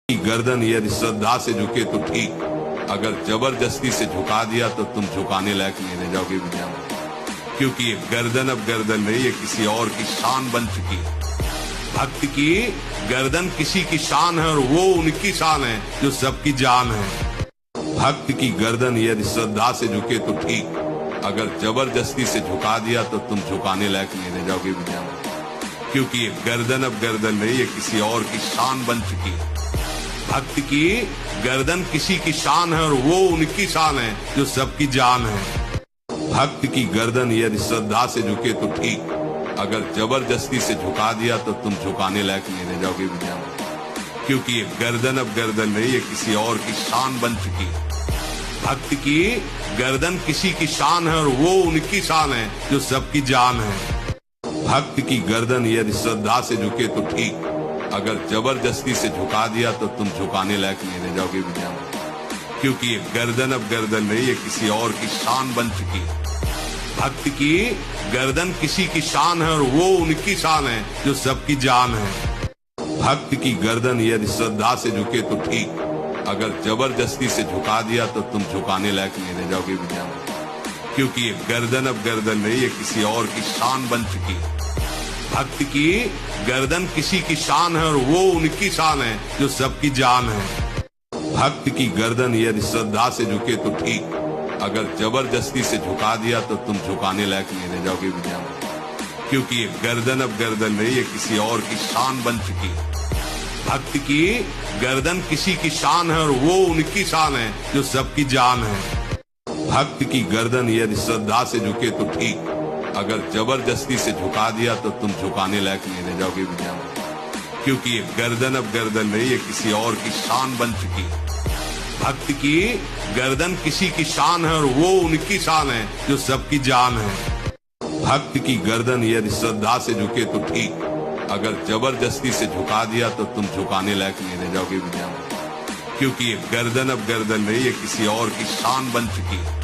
की गर्दन यदि श्रद्धा से झुके तो ठीक, अगर जबरदस्ती से झुका दिया तो तुम झुकाने लायक नहीं रह जाओगे दुनिया में। क्योंकि ये गर्दन अब गर्दन नहीं, ये किसी और की शान बन चुकी है। भक्त की गर्दन किसी की शान है और वो उनकी शान है जो सबकी जान है। भक्त की गर्दन यदि श्रद्धा से झुके तो ठीक, अगर जबरदस्ती से झुका दिया तो तुम झुकाने लायक नहीं रह जाओगे दुनिया में। क्योंकि ये गर्दन अब गर्दन नहीं, ये किसी और की शान बन चुकी है। भक्त की गर्दन किसी की शान है और वो उनकी शान है जो सबकी जान है। भक्त की गर्दन यदि श्रद्धा से झुके तो ठीक, अगर जबरदस्ती से झुका दिया तो तुम झुकाने लायक नहीं रह जाओगे दुनिया में। क्योंकि ये गर्दन अब गर्दन नहीं, ये किसी और की शान बन चुकी है। भक्त की गर्दन किसी की शान है और वो उनकी शान है जो सबकी जान है। भक्त की गर्दन यदि श्रद्धा से झुके तो ठीक, अगर जबरदस्ती से झुका दिया तो तुम झुकाने लायक नहीं रह जाओगे दुनिया में। क्योंकि ये गर्दन अब गर्दन नहीं, ये किसी और की शान बन चुकी है। भक्त की गर्दन किसी की शान है और वो उनकी शान है जो सबकी जान है। भक्त की गर्दन यदि श्रद्धा से झुके तो ठीक, अगर जबरदस्ती से झुका दिया तो तुम झुकाने लायक नहीं रह जाओगे दुनिया में। क्योंकि ये गर्दन अब गर्दन नहीं, ये किसी और की शान बन चुकी है। भक्त की गर्दन किसी की शान है और वो उनकी शान है जो सबकी जान है। भक्त की गर्दन यदि श्रद्धा से झुके तो ठीक, अगर जबरदस्ती से झुका दिया तो तुम झुकाने लायक नहीं रह जाओगे दुनिया में। क्योंकि ये गर्दन अब गर्दन नहीं, ये किसी और की शान बन चुकी है। भक्त की गर्दन किसी की शान है और वो उनकी शान है जो सबकी जान है। भक्त की गर्दन यदि श्रद्धा से झुके तो ठीक, अगर जबरदस्ती से झुका दिया तो तुम झुकाने लायक नहीं रह जाओगे दुनिया में। क्योंकि ये गर्दन अब गर्दन नहीं, ये किसी और की शान बन चुकी है। भक्त की गर्दन किसी की शान है और वो उनकी शान है जो सबकी जान है। भक्त की गर्दन यदि श्रद्धा से झुके तो ठीक, अगर जबरदस्ती से झुका दिया तो तुम झुकाने लायक नहीं रह जाओगे दुनिया में। क्योंकि ये गर्दन अब गर्दन नहीं, ये किसी और की शान बन चुकी है।